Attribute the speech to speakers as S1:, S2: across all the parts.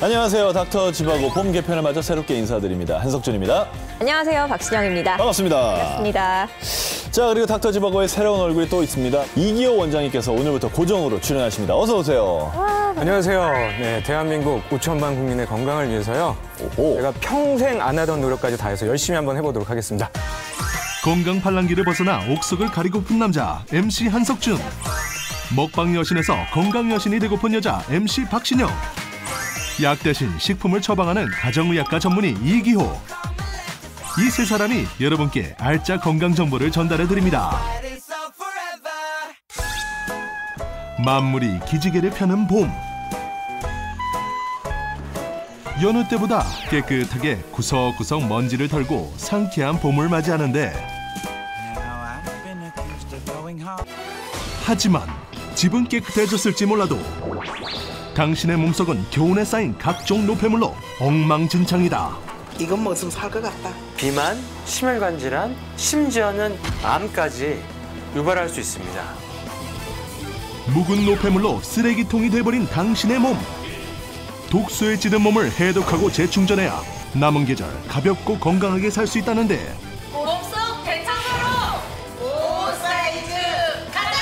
S1: 안녕하세요. 닥터 지바고 봄 개편을 맞아 새롭게 인사드립니다. 한석준입니다.
S2: 안녕하세요. 박신영입니다.
S1: 반갑습니다.
S2: 반갑습니다.
S1: 자, 그리고 닥터 지바고의 새로운 얼굴이 또 있습니다. 이기호 원장님께서 오늘부터 고정으로 출연하십니다. 어서 오세요.
S3: 안녕하세요. 네, 대한민국 5천만 국민의 건강을 위해서요.
S1: 오호.
S3: 제가 평생 안 하던 노력까지 다 해서 열심히 한번 해보도록 하겠습니다.
S4: 건강 팔랑귀를 벗어나 옥석을 가리고픈 남자 MC 한석준. 먹방 여신에서 건강 여신이 되고픈 여자 MC 박신영. 약 대신 식품을 처방하는 가정의학과 전문의 이기호. 이 세 사람이 여러분께 알짜 건강 정보를 전달해 드립니다. 만물이 기지개를 펴는 봄. 여느 때보다 깨끗하게 구석구석 먼지를 털고 상쾌한 봄을 맞이하는데, 하지만 집은 깨끗해졌을지 몰라도 당신의 몸속은 겨운에 쌓인 각종 노폐물로 엉망진창이다.
S5: 이건 먹으면 살 것 같다.
S3: 비만, 심혈관 질환, 심지어는 암까지 유발할 수 있습니다.
S4: 묵은 노폐물로 쓰레기통이 돼버린 당신의 몸. 독소에 찌든 몸을 해독하고 재충전해야 남은 계절 가볍고 건강하게 살 수 있다는데,
S2: 몸속 대청소로 5사이즈 가자!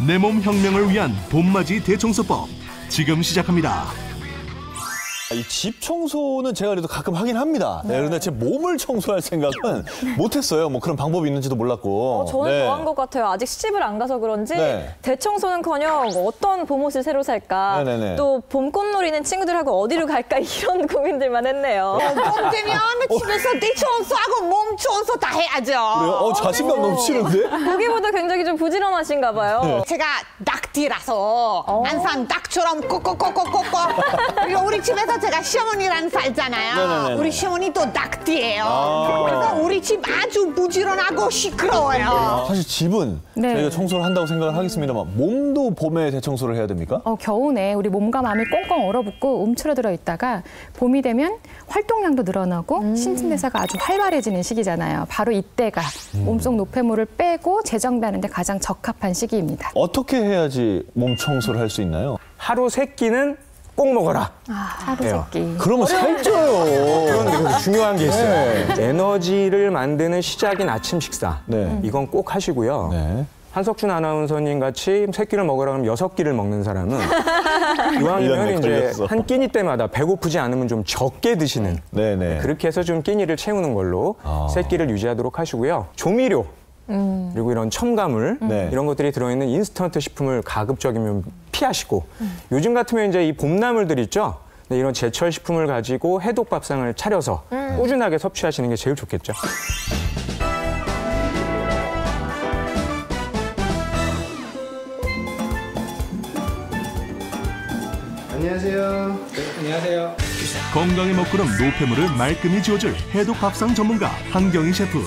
S4: 내 몸 혁명을 위한 봄맞이 대청소법 지금 시작합니다.
S1: 이 집 청소는 제가 그래도 가끔 하긴 합니다. 네, 그런데 제 몸을 청소할 생각은 못했어요. 뭐 그런 방법이 있는지도 몰랐고.
S2: 저는
S1: 네.
S2: 더한 것 같아요. 아직 시집을 안 가서 그런지
S1: 네.
S2: 대청소는커녕 어떤 봄옷을 새로 살까,
S1: 네네네.
S2: 또 봄꽃놀이는 친구들하고 어디로 갈까 이런 고민들만 했네요.
S5: 봄 되면 집에서 내 청소하고 몸 청소 다 해야죠.
S1: 그래요? 자신감 넘치는데?
S2: 보기보다 굉장히 좀 부지런하신가 봐요.
S5: 제가 낙디라서 항상 낙처럼 꼭꼭꼭꼭꼭꼭. 그리고 우리 집에서 제가 시어머니랑 살잖아요.
S1: 네네네네.
S5: 우리 시어머니 또 낙디예요.
S1: 아.
S5: 그래서 우리 집 아주 부지런하고 시끄러워요.
S1: 사실 집은
S6: 네.
S1: 저희가 청소를 한다고 생각을 하겠습니다만 몸도 봄에 대청소를 해야 됩니까?
S6: 겨우내 우리 몸과 마음이 꽁꽁 얼어붙고 움츠러들어 있다가 봄이 되면 활동량도 늘어나고 신진대사가 아주 활발해지는 시기잖아요. 바로 이때가 몸속 노폐물을 빼고 재정비하는 데 가장 적합한 시기입니다.
S1: 어떻게 해야지 몸 청소를 할 수 있나요?
S3: 하루 3끼는 꼭 먹어라.
S6: 하루
S3: 네요.
S6: 세 끼.
S1: 그러면 살쪄요.
S3: 그런데 그래서 중요한 게 있어요.
S1: 네.
S3: 에너지를 만드는 시작인 아침 식사.
S1: 네.
S3: 이건 꼭 하시고요.
S1: 네.
S3: 한석준 아나운서님 같이 3끼를 먹으라 그러면 6끼를 먹는 사람은 이왕이면
S1: 밀렸네,
S3: 이제
S1: 걸렸어.
S3: 한 끼니 때마다 배고프지 않으면 좀 적게 드시는,
S1: 네네.
S3: 그렇게 해서 좀 끼니를 채우는 걸로
S1: 아.
S3: 3끼를 유지하도록 하시고요. 조미료 그리고 이런 첨가물
S1: 네.
S3: 이런 것들이 들어있는 인스턴트 식품을 가급적이면 피하시고, 요즘 같으면 이제 이 봄나물들 있죠. 네, 이런 제철 식품을 가지고 해독 밥상을 차려서 꾸준하게 섭취하시는 게 제일 좋겠죠.
S7: 안녕하세요. 네, 안녕하세요.
S4: 건강의 먹구름 노폐물을 말끔히 지워줄 해독 밥상 전문가 한경희 셰프.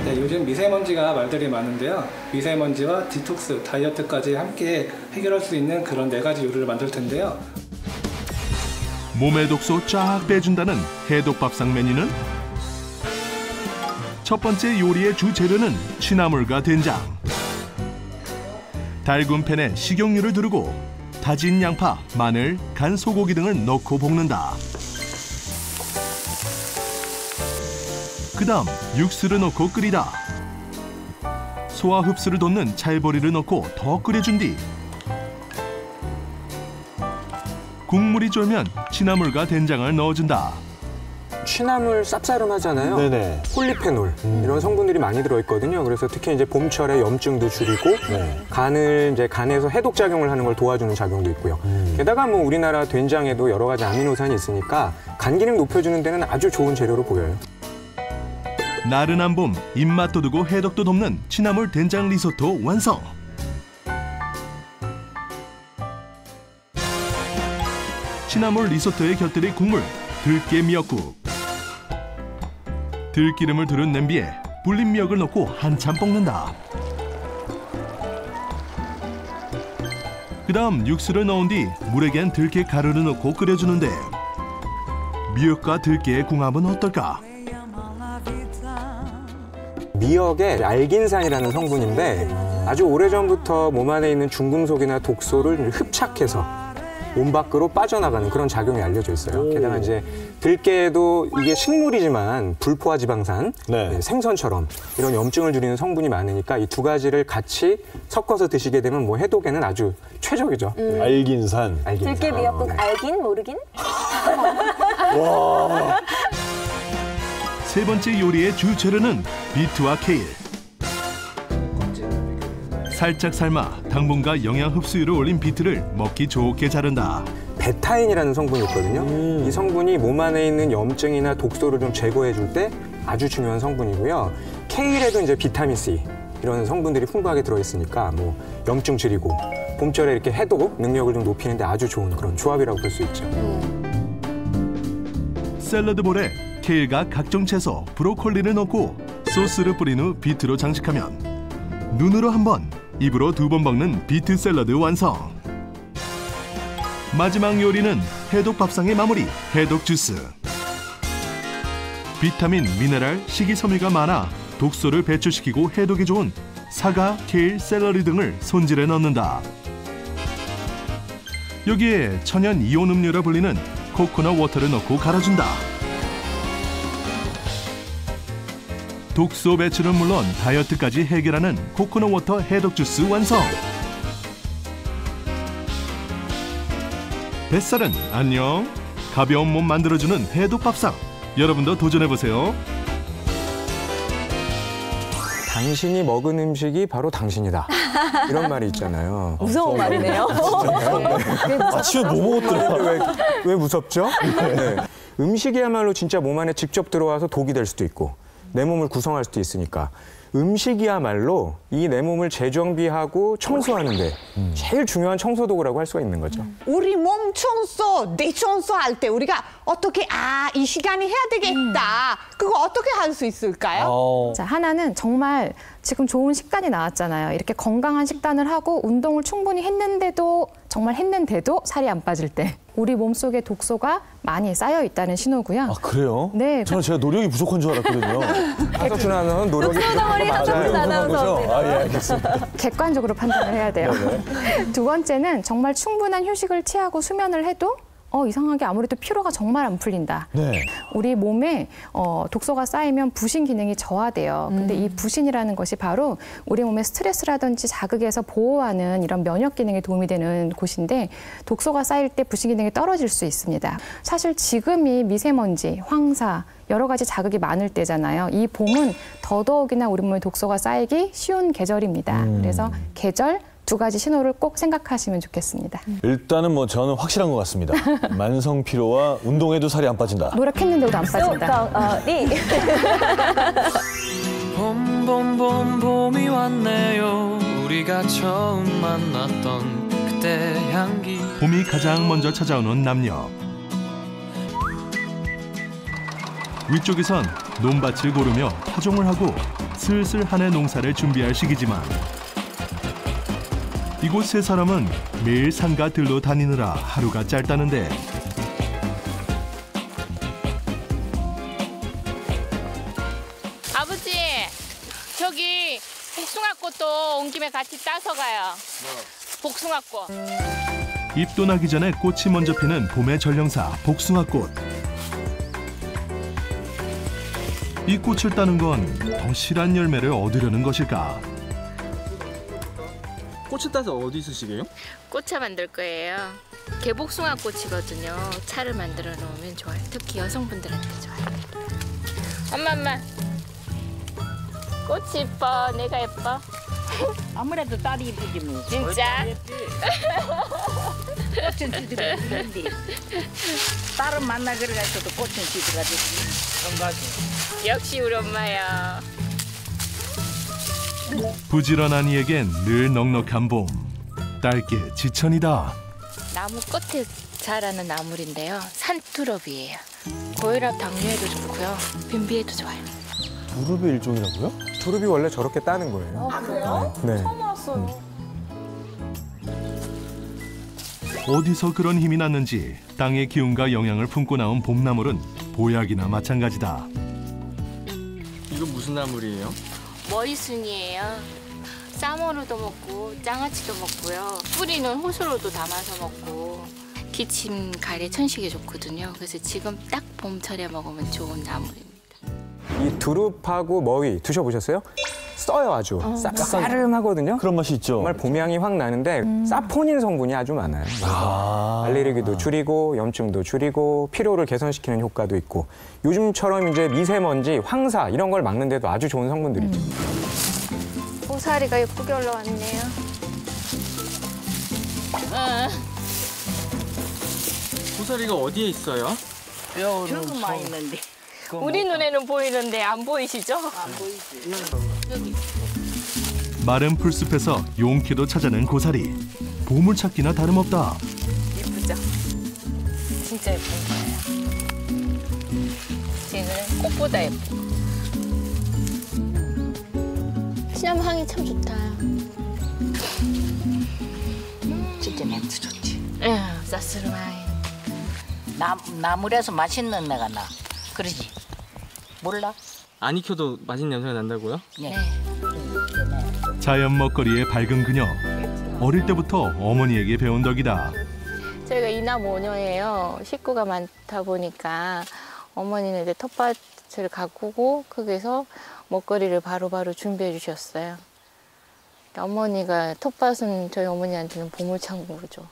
S7: 네, 요즘 미세먼지가 말들이 많은데요. 미세먼지와 디톡스, 다이어트까지 함께 해결할 수 있는 그런 4가지 요리를 만들 텐데요.
S4: 몸의 독소 쫙 빼준다는 해독 밥상 메뉴는, 첫 번째 요리의 주재료는 취나물과 된장. 달군 팬에 식용유를 두르고 다진 양파, 마늘, 간 소고기 등을 넣고 볶는다. 그 다음 육수를 넣고 끓이다. 소화 흡수를 돕는 찰보리를 넣고 더 끓여준 뒤 국물이 쫄면 취나물과 된장을 넣어준다.
S3: 취나물 쌉싸름하잖아요.
S1: 네네.
S3: 폴리페놀 이런 성분들이 많이 들어있거든요. 그래서 특히 이제 봄철에 염증도 줄이고 간을 이제 간에서 해독 작용을 하는 걸 도와주는 작용도 있고요. 게다가 뭐 우리나라 된장에도 여러 가지 아미노산이 있으니까 간 기능 높여주는 데는 아주 좋은 재료로 보여요.
S4: 나른한 봄 입맛 돋우고 해독도 돕는 취나물 된장 리소토 완성. 취나물 리소토에 곁들일 국물 들깨 미역국. 들기름을 두른 냄비에 불린 미역을 넣고 한참 볶는다. 그 다음 육수를 넣은 뒤 물에 갠 들깨 가루를 넣고 끓여주는데, 미역과 들깨의 궁합은 어떨까?
S3: 미역의 알긴산이라는 성분인데 아주 오래전부터 몸 안에 있는 중금속이나 독소를 흡착해서 몸 밖으로 빠져나가는 그런 작용이 알려져 있어요. 게다가 이제 들깨에도 이게 식물이지만 불포화 지방산,
S1: 네.
S3: 생선처럼 이런 염증을 줄이는 성분이 많으니까 이 두 가지를 같이 섞어서 드시게 되면 뭐 해독에는 아주 최적이죠.
S1: 알긴산.
S3: 알긴산.
S2: 들깨 미역국
S3: 네.
S2: 알긴 모르긴?
S4: 세 번째 요리의 주재료는 비트와 케일. 살짝 삶아 당분과 영양 흡수율을 올린 비트를 먹기 좋게 자른다.
S3: 베타인이라는 성분이 있거든요. 이 성분이 몸 안에 있는 염증이나 독소를 좀 제거해 줄 때 아주 중요한 성분이고요. 케일에도 이제 비타민 C 이런 성분들이 풍부하게 들어있으니까 뭐 염증 줄이고 봄철에 이렇게 해독 능력을 좀 높이는데 아주 좋은 그런 조합이라고 볼 수 있죠.
S4: 샐러드 볼에 케일과 각종 채소, 브로콜리를 넣고 소스를 뿌린 후 비트로 장식하면 눈으로 한 번, 입으로 두 번 먹는 비트 샐러드 완성. 마지막 요리는 해독 밥상의 마무리, 해독 주스. 비타민, 미네랄, 식이섬유가 많아 독소를 배출시키고 해독에 좋은 사과, 케일, 샐러리 등을 손질해 넣는다. 여기에 천연 이온 음료라 불리는 코코넛 워터를 넣고 갈아준다. 독소 배출은 물론 다이어트까지 해결하는 코코넛 워터 해독 주스 완성. 뱃살은 안녕. 가벼운 몸 만들어주는 해독 밥상. 여러분도 도전해보세요.
S3: 당신이 먹은 음식이 바로 당신이다. 이런 말이 있잖아요.
S2: 무서운 말이네요.
S1: 아침에 뭐 먹었더라?
S3: 왜 무섭죠? 네. 음식이야말로 진짜 몸 안에 직접 들어와서 독이 될 수도 있고 내 몸을 구성할 수도 있으니까 음식이야말로 이 내 몸을 재정비하고 청소하는데 제일 중요한 청소 도구라고 할 수가 있는 거죠.
S5: 우리 몸 청소, 내 청소할 때 우리가 어떻게 이 시간이 해야 되겠다. 그거 어떻게 할 수 있을까요?
S6: 자, 하나는 정말 지금 좋은 식단이 나왔잖아요. 이렇게 건강한 식단을 하고 운동을 충분히 했는데도 살이 안 빠질 때 우리 몸속에 독소가 많이 쌓여 있다는 신호고요.
S1: 아, 그래요?
S6: 네.
S1: 저는 제가 노력이 부족한 줄 알았거든요.
S3: 한석준 아나운서는 노력이 부족한 거
S2: 한석준
S3: 맞아요.
S2: 아나운서.
S1: 아, 예, 알겠습니다.
S6: 객관적으로 판단을 해야 돼요. 두 번째는 정말 충분한 휴식을 취하고 수면을 해도 이상하게 아무래도 피로가 정말 안 풀린다.
S1: 네.
S6: 우리 몸에 독소가 쌓이면 부신 기능이 저하돼요. 근데 이 부신이라는 것이 바로 우리 몸의 스트레스라든지 자극에서 보호하는 이런 면역 기능에 도움이 되는 곳인데 독소가 쌓일 때 부신 기능이 떨어질 수 있습니다. 사실 지금이 미세먼지, 황사, 여러 가지 자극이 많을 때잖아요. 이 봄은 더더욱이나 우리 몸에 독소가 쌓이기 쉬운 계절입니다. 그래서 계절, 두 가지 신호를 꼭 생각하시면 좋겠습니다.
S1: 일단은 뭐 저는 확실한 것 같습니다. 만성 피로와 운동해도 살이 안 빠진다.
S6: 노력했는데도 안 빠진다.
S8: 봄이 왔네요. 우리가 처음 만났던 그때 향기.
S4: 봄이 가장 먼저 찾아오는 남녀. 위쪽에선 논밭을 고르며 파종을 하고 슬슬 한 해 농사를 준비할 시기지만 이곳 세 사람은 매일 산과 들로 다니느라 하루가 짧다는데
S9: 아버지, 저기 복숭아꽃도 온 김에 같이 따서 가요. 복숭아꽃.
S4: 잎도 나기 전에 꽃이 먼저 피는 봄의 전령사 복숭아꽃. 이 꽃을 따는 건 더 실한 열매를 얻으려는 것일까?
S10: 꽃을 따서 어디 쓰시게요?
S9: 꽃차 만들 거예요. 개복숭아 꽃이거든요. 차를 만들어 놓으면 좋아요. 특히 여성분들한테 좋아요. 엄마. 꽃이 예뻐. 내가 예뻐.
S11: 아무래도 딸이 이쁘지 뭐.
S9: 진짜?
S11: 꽃은 시드가 있는데 딸은 만나 그래가지고도 꽃은 시드가 되지.
S9: 역시 우리 엄마야.
S4: 부지런한 이에겐 늘 넉넉한 봄. 딸기 지천이다.
S9: 나무 꽃에 자라는 나물인데요. 산두릅이에요. 고혈압 당뇨에도 좋고요. 변비에도 좋아요.
S1: 두릅의 일종이라고요?
S3: 두릅이 원래 저렇게 따는 거예요.
S2: 아, 그래요?
S3: 네.
S2: 처음 알았어요.
S4: 어디서 그런 힘이 났는지 땅의 기운과 영양을 품고 나온 봄나물은 보약이나 마찬가지다.
S10: 이건 무슨 나물이에요?
S9: 머리순이에요. 쌈으로도 먹고 장아찌도 먹고요. 뿌리는 호수로도 담아서 먹고 기침 가래 천식에 좋거든요. 그래서 지금 딱 봄철에 먹으면 좋은 나물입니다.
S3: 이 두릅하고 머위 드셔보셨어요? 써요 아주. 싸름하거든요.
S1: 그런 맛이 있죠.
S3: 정말 봄향이 확 나는데 사포닌 성분이 아주 많아요. 그래서 알레르기도 줄이고 염증도 줄이고 피로를 개선시키는 효과도 있고 요즘처럼 이제 미세먼지, 황사 이런 걸 막는 데도 아주 좋은 성분들이죠.
S9: 고사리가 예쁘게 올라왔네요.
S10: 고사리가 어디에 있어요?
S11: 저거 많이 있는데.
S9: 우리 눈에는 보이는데 안 보이시죠?
S11: 안 보이지.
S4: 마른 풀숲에서 용기로 찾아낸 고사리. 보물 찾기나 다름없다.
S9: 예쁘죠? 진짜 예쁜 거예요. 지금 꽃보다 예쁘고. 시나몬 향이 참 좋다.
S11: 진짜 냄새 좋지.
S9: 쌉스름하게.
S11: 나물에서 맛있는 내가 나. 그러지? 몰라?
S10: 안 익혀도 맛있는 냄새가 난다고요?
S11: 네.
S4: 자연 먹거리의 밝은 그녀. 어릴 때부터 어머니에게 배운 덕이다.
S9: 저희가 이남 5녀예요. 식구가 많다 보니까 어머니는 이제 텃밭을 가꾸고 거기서 먹거리를 바로바로 준비해 주셨어요. 어머니가 텃밭은 저희 어머니한테는 보물창고죠.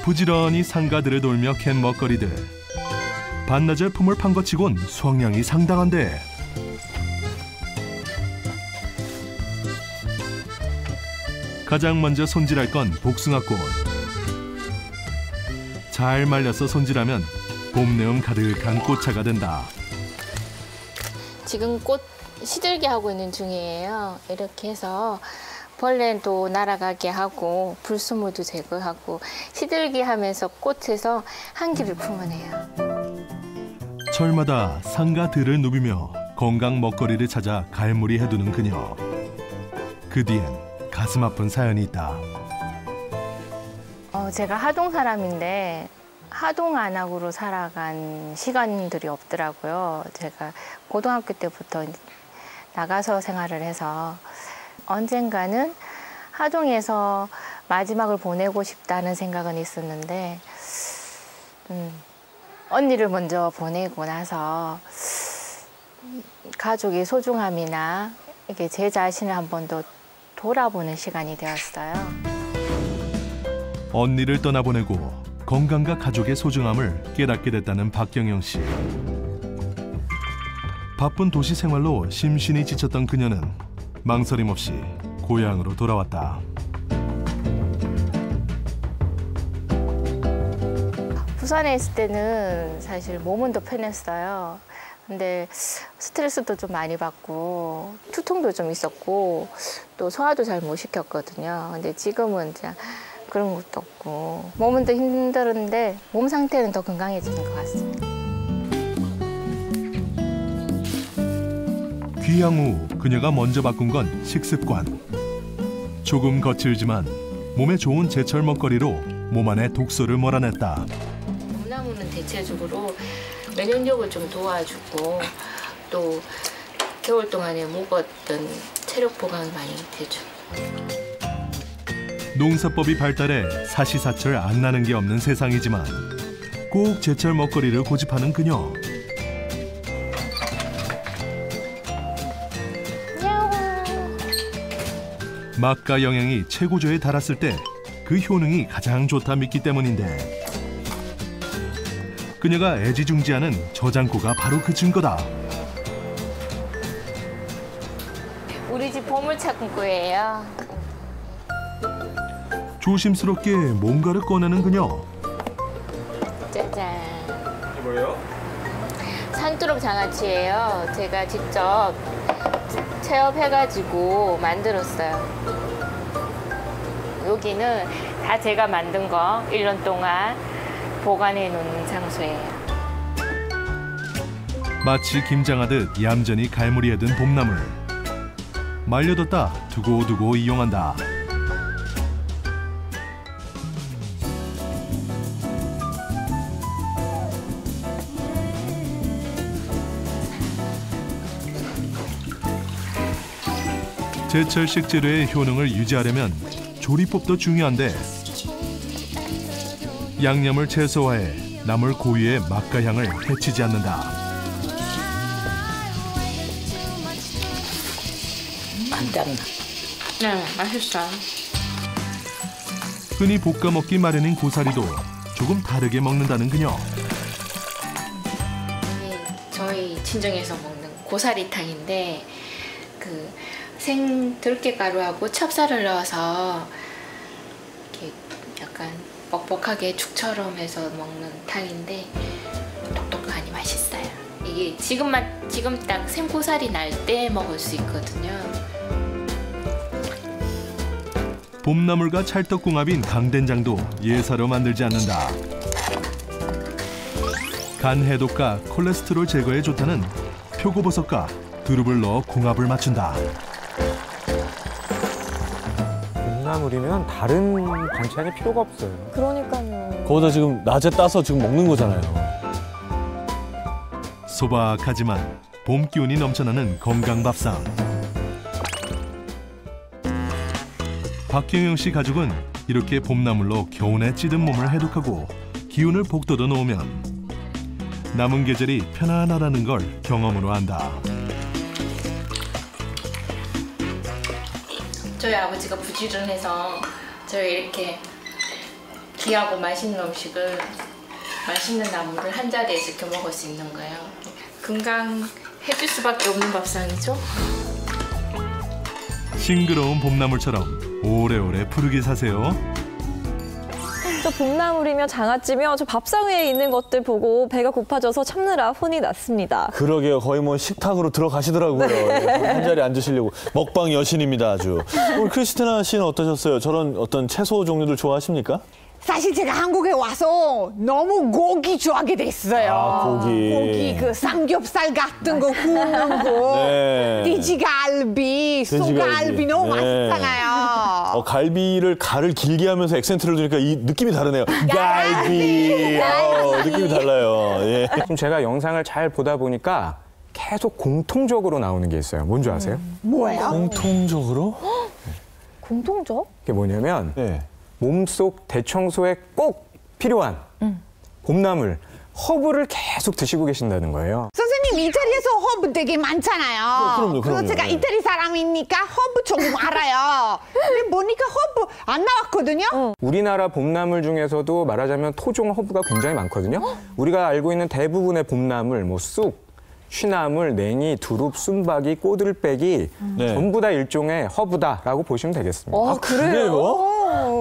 S4: 부지런히 상가들을 돌며 캔 먹거리들. 반나절 품을 판 것 치곤 수확량이 상당한데. 가장 먼저 손질할 건 복숭아꽃. 잘 말려서 손질하면 봄내음 가득한 꽃차가 된다.
S9: 지금 꽃 시들게 하고 있는 중이에요. 이렇게 해서 벌레도 날아가게 하고 불수물도 제거하고 시들게 하면서 꽃에서 향기를 품어내요.
S4: 철마다 상가들을 누비며 건강 먹거리를 찾아 갈무리 해두는 그녀. 그 뒤엔 가슴 아픈 사연이 있다.
S9: 제가 하동 사람인데 하동 안악으로 살아간 시간들이 없더라고요. 제가 고등학교 때부터 나가서 생활을 해서 언젠가는 하동에서 마지막을 보내고 싶다는 생각은 있었는데 언니를 먼저 보내고 나서 가족의 소중함이나 이게 제 자신을 한 번 더 돌아보는 시간이 되었어요.
S4: 언니를 떠나보내고 건강과 가족의 소중함을 깨닫게 됐다는 박경영 씨. 바쁜 도시 생활로 심신이 지쳤던 그녀는 망설임 없이 고향으로 돌아왔다.
S9: 부산에 있을 때는 사실 몸은 더 편했어요. 근데 스트레스도 좀 많이 받고 두통도 좀 있었고 또 소화도 잘 못 시켰거든요. 근데 지금은 이제 그런 것도 없고 몸은 더 힘들었는데 몸 상태는 더 건강해지는 것 같습니다.
S4: 귀향 후 그녀가 먼저 바꾼 건 식습관. 조금 거칠지만 몸에 좋은 제철 먹거리로 몸 안에 독소를 몰아냈다.
S9: 봄나무는 대체적으로 면역력을 좀 도와주고 또 겨울 동안에 묵었던 체력 보강이 많이 되죠.
S4: 농사법이 발달해 사시사철 안 나는 게 없는 세상이지만 꼭 제철 먹거리를 고집하는 그녀. 맛과 영양이 최고조에 달았을 때 그 효능이 가장 좋다 믿기 때문인데 그녀가 애지중지하는 저장고가 바로 그 증거다.
S9: 우리 집 보물창고예요.
S4: 조심스럽게 뭔가를 꺼내는 그녀.
S9: 짜잔.
S10: 이게 뭐예요?
S9: 산두릅 장아찌예요. 제가 직접 체업해가지고 만들었어요. 여기는 다 제가 만든 거 1년 동안 보관해 놓는 장소예요.
S4: 마치 김장하듯 얌전히 갈무리해둔 봄나물. 말려뒀다 두고두고 이용한다. 제철식 재료의 효능을 유지하려면 조리법도 중요한데 양념을 최소화해 나물 고유의 맛과 향을 해치지 않는다.
S11: 안 땀나.
S9: 네, 맛있어요.
S4: 흔히 볶아 먹기 마련인 고사리도 조금 다르게 먹는다는 그녀.
S9: 이게 저희 친정에서 먹는 고사리탕인데 그 생 들깨가루하고 찹쌀을 넣어서 이렇게 약간 뻑뻑하게 죽처럼 해서 먹는 탕인데 똑똑하니 맛있어요. 이게 지금 딱 생고사리 날 때 먹을 수 있거든요.
S4: 봄나물과 찰떡궁합인 강된장도 예사로 만들지 않는다. 간 해독과 콜레스테롤 제거에 좋다는 표고버섯과 두릅을 넣어 궁합을 맞춘다.
S3: 봄나물이면 다른 반찬이 필요가 없어요.
S2: 그러니까요.
S1: 거기다 지금 낮에 따서 지금 먹는 거잖아요.
S4: 소박하지만 봄 기운이 넘쳐나는 건강 밥상. 박경영 씨 가족은 이렇게 봄나물로 겨우내 찌든 몸을 해독하고 기운을 북돋워 놓으면 남은 계절이 편안하다는 걸 경험으로 안다.
S9: 저희 아버지가 부지런해서 저희 이렇게 귀하고 맛있는 음식을 맛있는 나물을 한 자리에서 이렇게 먹을 수 있는 거예요. 건강해질 수밖에 없는 밥상이죠.
S4: 싱그러운 봄나물처럼 오래오래 푸르게 사세요.
S2: 저 봄나물이며 장아찌며 저 밥상 위에 있는 것들 보고 배가 고파져서 참느라 혼이 났습니다.
S1: 그러게요. 거의 뭐 식탁으로 들어가시더라고요. 예, 한 자리에 앉으시려고. 먹방 여신입니다, 아주. 우리 크리스티나 씨는 어떠셨어요? 저런 어떤 채소 종류들 좋아하십니까?
S5: 사실 제가 한국에 와서 너무 고기 좋아하게 됐어요.
S1: 아, 고기.
S5: 그 삼겹살 같은 거 구우는 거.
S1: 네.
S5: 돼지갈비, 소갈비 너무
S1: 네.
S5: 맛있잖아요.
S1: 갈비를 갈을 길게 하면서 액센트를 주니까 이 느낌이 다르네요. 갈비. 느낌이 달라요. 예.
S3: 좀 제가 영상을 잘 보다 보니까 계속 공통적으로 나오는 게 있어요. 뭔지 아세요?
S5: 뭐예요?
S1: 공통적으로?
S2: 공통적?
S3: 그게 뭐냐면
S1: 네.
S3: 몸속 대청소에 꼭 필요한 봄나물, 허브를 계속 드시고 계신다는 거예요.
S5: 선생님, 이태리에서 허브 되게 많잖아요.
S1: 그럼요.
S5: 그래서 제가 이태리 사람이니까 허브 조금 알아요. 근데 보니까 허브 안 나왔거든요.
S3: 우리나라 봄나물 중에서도 말하자면 토종 허브가 굉장히 많거든요. 우리가 알고 있는 대부분의 봄나물, 뭐 쑥, 취나물, 냉이, 두릅, 순박이, 꼬들빼기 전부 다 일종의 허브다라고 보시면 되겠습니다.
S2: 그래요?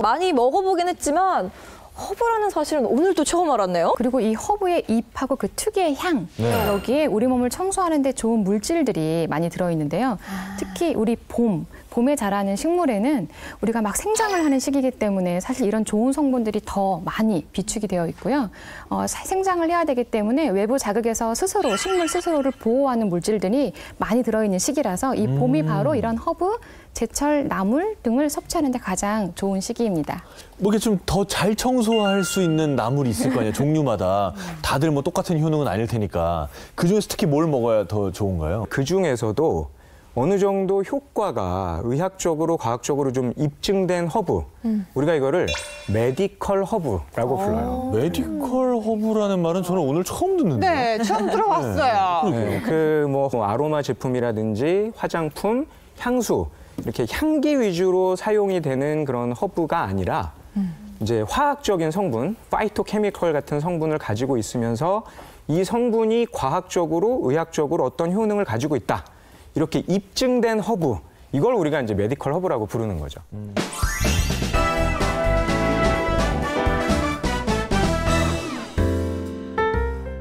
S2: 많이 먹어보긴 했지만 허브라는 사실은 오늘도 처음 알았네요.
S6: 그리고 이 허브의 잎하고 그 특유의 향, 여기에 우리 몸을 청소하는 데 좋은 물질들이 많이 들어있는데요. 특히 우리 봄에 자라는 식물에는 우리가 막 생장을 하는 시기이기 때문에 사실 이런 좋은 성분들이 더 많이 비축이 되어 있고요. 생장을 해야 되기 때문에 외부 자극에서 식물 스스로를 보호하는 물질들이 많이 들어있는 시기라서 이 봄이 바로 이런 허브, 제철 나물 등을 섭취하는 데 가장 좋은 시기입니다.
S1: 뭐 이게 좀 더 잘 청소할 수 있는 나물이 있을 거 아니에요, 종류마다. 다들 뭐 똑같은 효능은 아닐 테니까. 그중에서 특히 뭘 먹어야 더 좋은가요?
S3: 그중에서도 어느 정도 효과가 의학적으로, 과학적으로 좀 입증된 허브. 우리가 이거를 메디컬 허브라고 불러요.
S1: 메디컬 허브라는 말은 저는 오늘 처음 듣는데요.
S5: 네, 처음 들어봤어요.
S3: 그 뭐 아로마 제품이라든지 화장품, 향수 이렇게 향기 위주로 사용이 되는 그런 허브가 아니라 이제 화학적인 성분, 파이토케미컬 같은 성분을 가지고 있으면서 이 성분이 과학적으로, 의학적으로 어떤 효능을 가지고 있다. 이렇게 입증된 허브, 이걸 우리가 이제 메디컬 허브라고 부르는 거죠.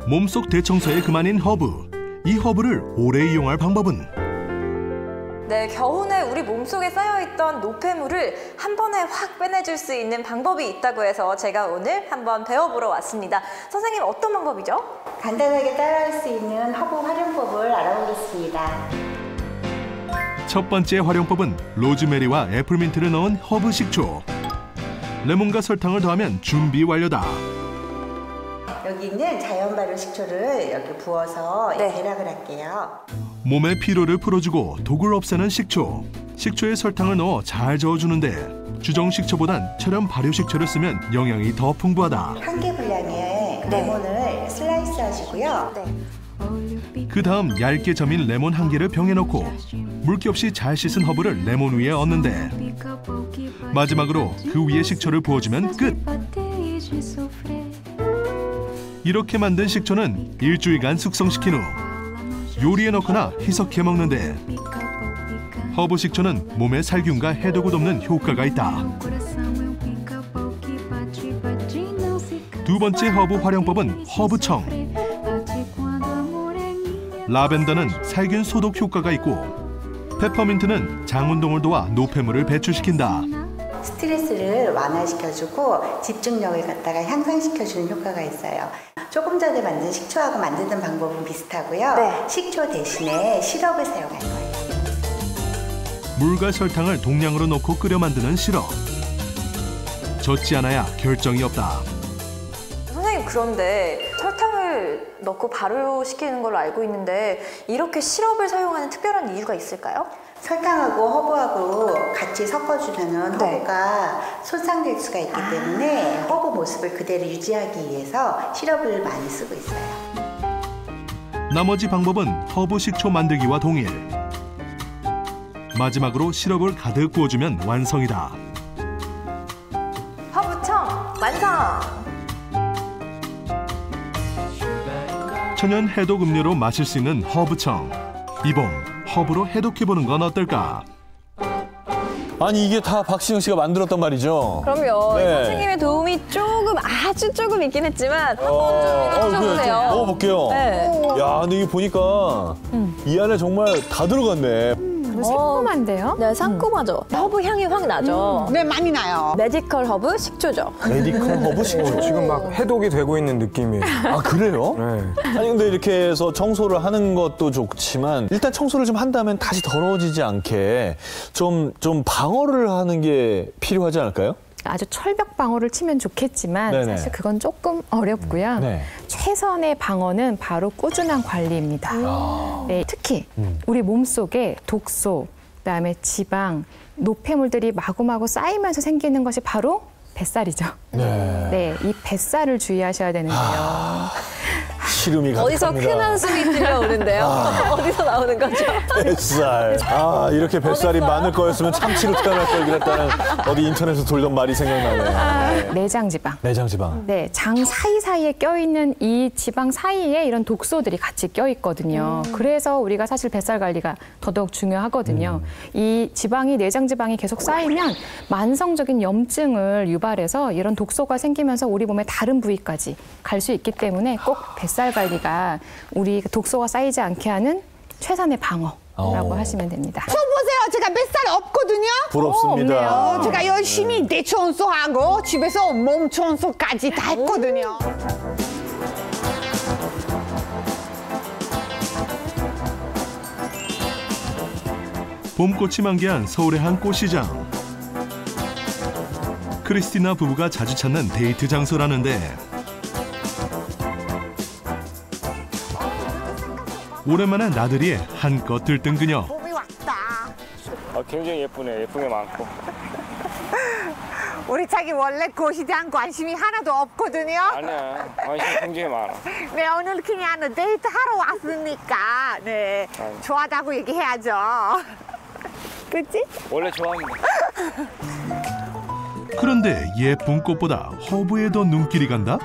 S4: 몸속 대청소에 그만인 허브. 이 허브를 오래 이용할 방법은?
S2: 네, 겨우내 우리 몸속에 쌓여있던 노폐물을 한 번에 확 빼내줄 수 있는 방법이 있다고 해서 제가 오늘 한번 배워보러 왔습니다. 선생님, 어떤 방법이죠?
S12: 간단하게 따라할 수 있는 허브 활용법을 알아보겠습니다.
S4: 첫 번째 활용법은 로즈메리와 애플민트를 넣은 허브 식초. 레몬과 설탕을 더하면 준비 완료다.
S12: 여기 있는 자연 발효 식초를 여기 부어서
S2: 네.
S12: 계량을 할게요.
S4: 몸의 피로를 풀어주고 독을 없애는 식초. 식초에 설탕을 넣어 잘 저어주는데 주정 식초보단 천연 발효 식초를 쓰면 영양이 더 풍부하다.
S12: 한 개 분량의 레몬을 슬라이스 하시고요.
S4: 그 다음 얇게 점인 레몬 한 개를 병에 넣고 물기 없이 잘 씻은 허브를 레몬 위에 얹는데 마지막으로 그 위에 식초를 부어주면 끝. 이렇게 만든 식초는 일주일간 숙성시킨 후 요리에 넣거나 희석해 먹는데 허브 식초는 몸의 살균과 해독을 돕는 효과가 있다. 두 번째 허브 활용법은 허브청. 라벤더는 살균 소독 효과가 있고 페퍼민트는 장 운동을 도와 노폐물을 배출시킨다.
S12: 스트레스를 완화시켜주고 집중력을 갖다가 향상시켜주는 효과가 있어요. 조금 전에 만든 식초하고 만드는 방법은 비슷하고요. 식초 대신에 시럽을 사용할 거예요.
S4: 물과 설탕을 동량으로 넣고 끓여 만드는 시럽. 젖지 않아야 결정이 없다.
S2: 선생님, 그런데 설탕을 넣고 발효시키는 걸로 알고 있는데 이렇게 시럽을 사용하는 특별한 이유가 있을까요?
S12: 설탕하고 허브하고 같이 섞어주면 허브가 손상될 수가 있기 때문에 허브 모습을 그대로 유지하기 위해서 시럽을 많이 쓰고 있어요.
S4: 나머지 방법은 허브 식초 만들기와 동일. 마지막으로 시럽을 가득 부어주면 완성이다.
S2: 허브청 완성!
S4: 천연 해독 음료로 마실 수 있는 허브청. 이 봄 허브로 해독해보는 건 어떨까?
S1: 아니 이게 다 박신영 씨가 만들었단 말이죠?
S2: 그럼요.
S1: 네.
S2: 선생님의 도움이 조금 아주 조금 있긴 했지만 한번 좀 드셔보세요.
S1: 먹어볼게요.
S2: 네.
S1: 야, 근데 이게 보니까 이 안에 정말 다 들어갔네.
S6: 새콤한데요?
S2: 네, 상큼하죠. 허브 향이 확 나죠.
S5: 네, 많이 나요.
S2: 메디컬 허브 식초죠.
S1: 메디컬 허브 식초.
S3: 지금 막 해독이 되고 있는 느낌이에요.
S1: 아, 그래요?
S3: 네.
S1: 아니 근데 이렇게 해서 청소를 하는 것도 좋지만 일단 청소를 좀 한다면 다시 더러워지지 않게 좀 방어를 하는 게 필요하지 않을까요?
S6: 아주 철벽 방어를 치면 좋겠지만
S1: 네네.
S6: 사실 그건 조금 어렵고요.
S1: 네.
S6: 최선의 방어는 바로 꾸준한 관리입니다. 네, 특히 우리 몸속에 독소, 그다음에 지방, 노폐물들이 마구마구 쌓이면서 생기는 것이 바로 뱃살이죠. 네, 이 뱃살을 주의하셔야 되는데요.
S1: 시름이 가득합니다.
S2: 어디서 큰 한숨이 들려오는데요. 어디서 나오는 거죠?
S1: 뱃살. 아, 이렇게 뱃살이 많을 거였으면 참치로 태어날 걸 그랬다는 어디 인터넷에서 돌던 말이 생각나네요.
S6: 내장 지방.
S1: 내장 지방.
S6: 네, 장 사이사이에 껴있는 이 지방 사이에 이런 독소들이 같이 껴있거든요. 그래서 우리가 사실 뱃살 관리가 더더욱 중요하거든요. 이 지방이, 내장 지방이 계속 쌓이면 만성적인 염증을 유발해서 이런 독소가 생기면서 우리 몸의 다른 부위까지 갈 수 있기 때문에 꼭 뱃살 관리가 우리 독소가 쌓이지 않게 하는 최선의 방어라고 하시면 됩니다.
S5: 저 보세요. 제가 뱃살 없거든요.
S1: 부럽습니다.
S5: 제가 열심히 대청소하고 집에서 몸 청소까지 다 했거든요.
S4: 봄꽃이 만개한 서울의 한 꽃시장. 크리스티나 부부가 자주 찾는 데이트 장소라는데 오랜만에 나들이에 한껏 들뜬 그녀.
S5: 봄이 왔다.
S10: 굉장히 예쁘네. 예쁜 게 많고.
S5: 우리 자기 원래 꽃에 대한 관심이 하나도 없거든요.
S10: 아니야. 관심 굉장히 많아.
S5: 네, 오늘 그냥 데이트 하러 왔으니까 네 좋아하다고 얘기해야죠. 그치?
S10: 원래 좋아합니다.
S4: 그런데 예쁜 꽃보다 허브에 더 눈길이 간다?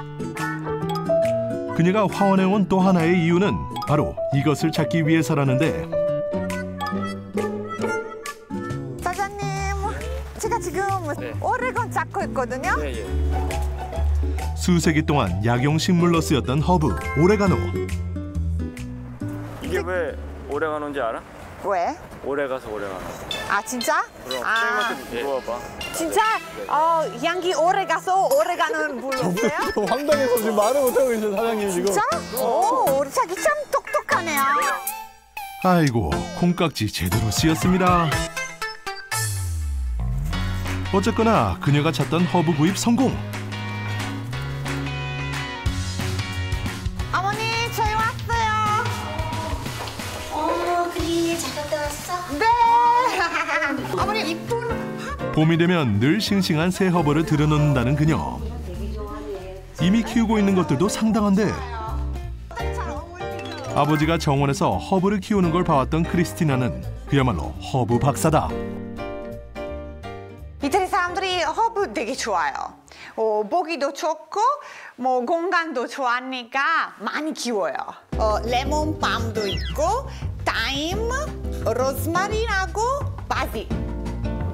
S4: 그녀가 화원해온 또 하나의 이유는 바로 이것을 찾기 위해서라는데
S5: 사장님, 제가 지금 오레곤 찾고 있거든요.
S4: 수세기 동안 약용식물로 쓰였던 허브, 오레가노.
S10: 이게 왜 오레가노인지 알아?
S5: 왜?
S10: 오래 가서 오레가노.
S5: 아 진짜?
S10: 그럼
S5: 아
S10: 선생님한테 물어봐.
S5: 진짜? 향기 오래 가서 오레가노는 불렀어요?
S1: 황당해서 지금 말을 못하고 계셔 사장님 지금.
S5: 진짜? 오, 우리 자기 참 똑똑하네요.
S4: 아이고, 콩깍지 제대로 쓰였습니다. 어쨌거나 그녀가 찾던 허브 구입 성공.
S5: 어머니, 저희 왔어요.
S11: 예쁘게 잘 갔다 왔어?
S5: 네. 어머니 이쁜.
S4: 봄이 되면 늘 싱싱한 새 허브를 들여놓는다는 그녀. 이미 키우고 있는 것들도 상당한데 아버지가 정원에서 허브를 키우는 걸 봐왔던 크리스티나는 그야말로 허브 박사다.
S5: 이태리 사람들이 허브 되게 좋아요. 보기도 좋고 뭐 공간도 좋아하니까 많이 키워요. 레몬밤도 있고 타임, 로즈마리하고 바질.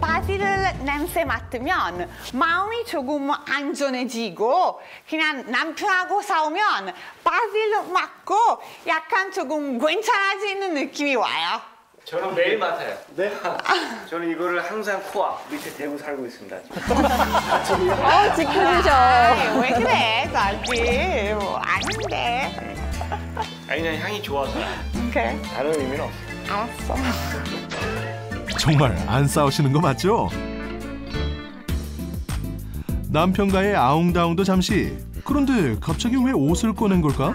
S5: 바질을 냄새 맡으면 마음이 조금 안전해지고 그냥 남편하고 싸우면 바질 맡고 약간 조금 괜찮아지는 느낌이 와요.
S10: 저는 매일 맡아요. 네? 저는 이거를 항상 코앞 밑에 대고 살고 있습니다.
S2: 지켜주셔.
S5: 왜 그래, 바질? 뭐 아닌데.
S10: 아니 그냥 향이 좋아서.
S5: 오케이.
S10: 다른 의미는 없어.
S5: 알았어.
S4: 정말 안 싸우시는 거 맞죠? 남편과의 아웅다웅도 잠시. 그런데 갑자기 왜 옷을 꺼낸 걸까?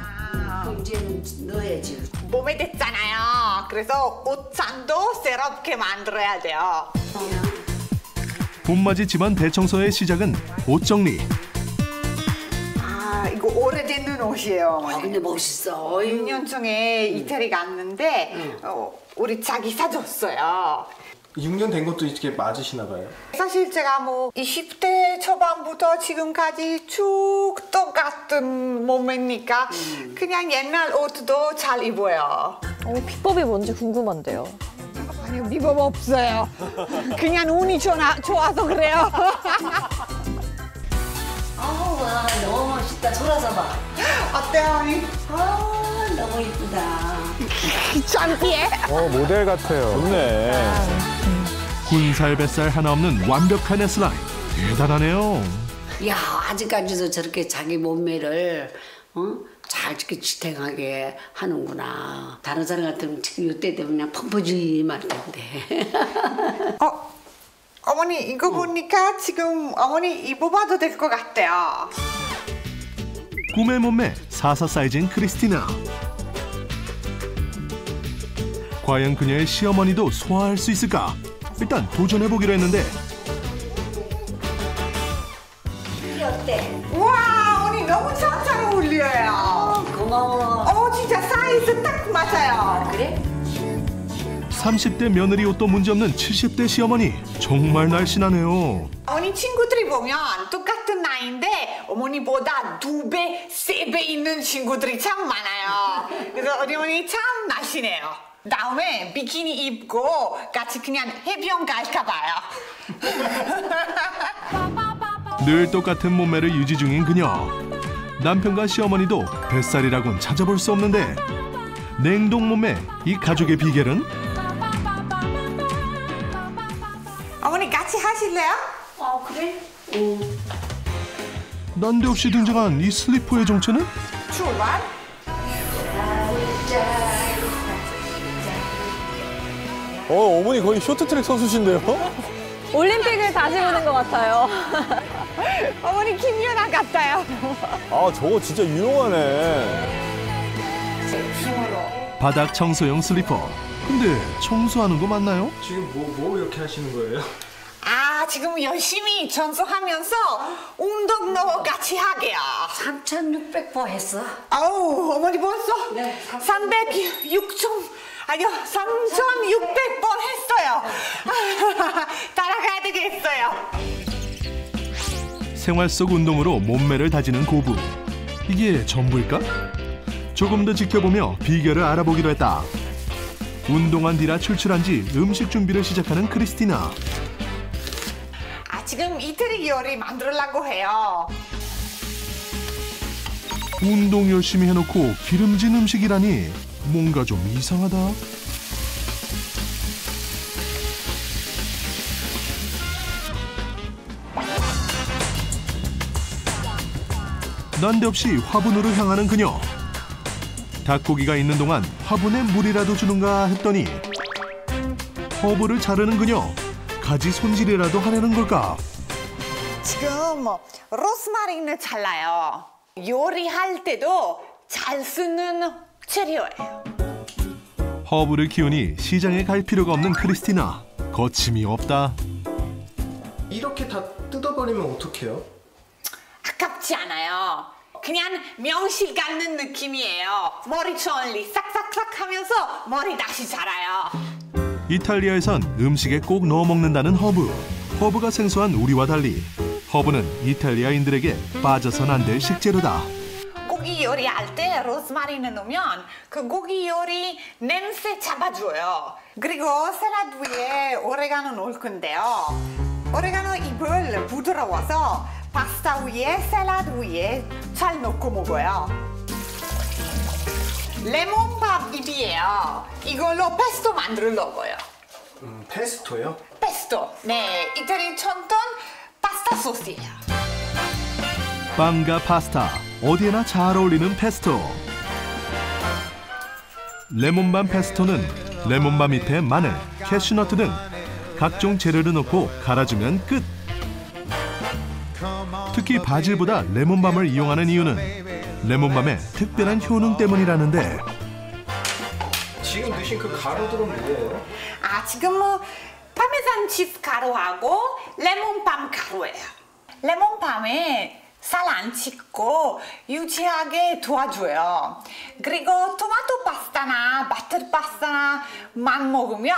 S11: 이제는 넣어야지.
S5: 몸에 됐잖아요. 그래서 옷장도 새롭게 만들어야 돼요.
S4: 봄맞이 집안 대청소의 시작은 옷 정리.
S5: 아, 이거 오래된 옷이에요.
S11: 근데 멋있어.
S5: 6년 전에 이태리 갔는데 우리 자기 사줬어요.
S7: 6년 된 것도 이렇게 맞으시나 봐요.
S5: 사실 제가 뭐 20대 초반부터 지금까지 쭉 똑같은 몸이니까 그냥 옛날 옷도 잘 입어요.
S2: 비법이 뭔지 궁금한데요.
S5: 아니, 비법 없어요. 그냥 운이 좋아서 그래요.
S11: 아우, 와, 너무 멋있다. 돌아서 봐.
S5: 어때요, 언니?
S11: 아, 너무 이쁘다.
S5: 창피해.
S3: 모델 같아요.
S1: 좋네.
S4: 군살뱃살 하나 없는 완벽한 S라인. 대단하네요.
S11: 야, 아직까지도 저렇게 자기 몸매를 잘 이렇게 지탱하게 하는구나. 다른 사람 같으면 지금 이때 되면 그냥 펑퍼짐할 텐데.
S5: 어머니 이거 보니까 지금 어머니 입어봐도 될 것 같아요.
S4: 꿈의 몸매 44 사이즈인 크리스티나. 과연 그녀의 시어머니도 소화할 수 있을까? 일단 도전해보기로 했는데
S11: 이게 어때?
S5: 우와, 언니 너무 잘 어울려요.
S11: 고마워.
S5: 진짜 사이즈 딱 맞아요.
S11: 그래?
S4: 30대 며느리 옷도 문제없는 70대 시어머니. 정말 날씬하네요.
S5: 어머니 친구들이 보면 똑같은 나이인데 어머니보다 2배, 3배 있는 친구들이 참 많아요. 그래서 우리 어머니 참 날씬해요. 다음에 비키니 입고 같이 그냥 해변 갈까 봐요.
S4: 늘 똑같은 몸매를 유지 중인 그녀. 남편과 시어머니도 뱃살이라곤 찾아볼 수 없는데 냉동 몸매, 이 가족의 비결은?
S5: 어머니 같이 하실래요?
S11: 그래?
S4: 난데없이 등장한 이 슬리퍼의 정체는?
S5: 출발.
S1: 어머니 거의 쇼트트랙 선수신데요?
S2: 올림픽을 다시 보는 것 같아요.
S5: 어머니 김연아 같아요.
S1: 아, 저거 진짜 유용하네.
S4: 바닥 청소용 슬리퍼. 근데 청소하는 거 맞나요?
S7: 지금 뭐 이렇게 하시는 거예요?
S5: 지금 열심히 청소하면서 운동도 같이 하게요.
S11: 3,600보 했어.
S5: 아우, 어머니 벌써?
S11: 네.
S5: 3,600번 했어요. 따라가야 되겠어요.
S4: 생활 속 운동으로 몸매를 다지는 고부. 이게 전부일까? 조금 더 지켜보며 비결을 알아보기로 했다. 운동한 뒤라 출출한 지 음식 준비를 시작하는 크리스티나.
S5: 지금 이태리 요리 만들려고 해요.
S4: 운동 열심히 해놓고 기름진 음식이라니 뭔가 좀 이상하다. 난데없이 화분으로 향하는 그녀. 닭고기가 있는 동안 화분에 물이라도 주는가 했더니 허브를 자르는 그녀. 가지 손질이라도 하려는 걸까?
S5: 지금 로스마린을 잘라요. 요리할 때도 잘 쓰는 재료예요.
S4: 허브를 키우니 시장에 갈 필요가 없는 크리스티나. 거침이 없다.
S13: 이렇게 다 뜯어버리면 어떡해요?
S5: 아깝지 않아요. 그냥 명실 갖는 느낌이에요. 머리 정리 싹싹싹 하면서 머리 다시 자라요.
S4: 이탈리아에선 음식에 꼭 넣어 먹는다는 허브. 허브가 생소한 우리와 달리 허브는 이탈리아인들에게 빠져선 안 될 식재료다.
S5: 고기 요리할 때 로즈마리를 넣으면 그 고기 요리 냄새 잡아줘요. 그리고 샐러드 위에 오레가노 넣을 건데요. 오레가노 잎을 부드러워서 파스타 위에 샐러드 위에 잘 넣고 먹어요. 레몬밥 잎이에요. 이걸로 페스토 만들어 먹어요.
S13: 페스토요?
S5: 페스토. 네, 이태리 천돈 파스타 소스예요.
S4: 빵과 파스타, 어디에나 잘 어울리는 페스토. 레몬밤 페스토는 레몬밤 밑에 마늘, 캐슈너트 등 각종 재료를 넣고 갈아주면 끝. 특히 바질보다 레몬밤을 이용하는 이유는 레몬밤의 특별한 효능 때문이라는데.
S13: 지금 넣으신 그 가루들은 뭐예요?
S5: 아, 지금 뭐 파메산 치즈 가루하고 레몬밤 가루예요. 레몬밤에 살 안 씻고 유지하게 도와줘요. 그리고 토마토 파스타나 바터 파스타만 먹으면